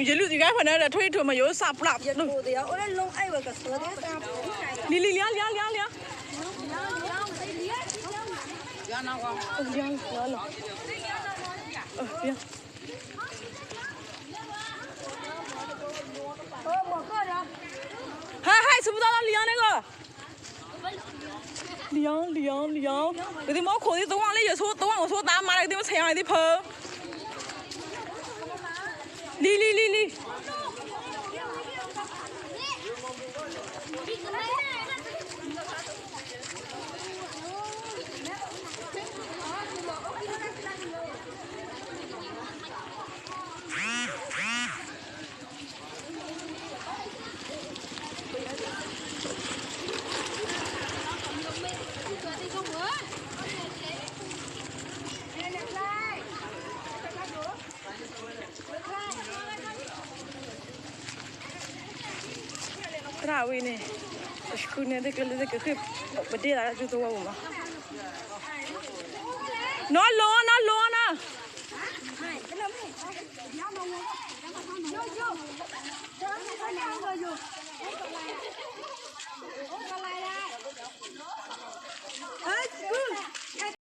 giờ lúc gì cái phần này là thuê thường mà yếu sập lạp đi đi lia hai số đó lia này cơ liang cái gì mà khổ thì tôi lấy giờ số 8 mà cái gì mà xe này thì phơ đi Trawi nih, sekunnya deh kalau deh kekip, berdiri lah tu tua rumah. Nó lo na.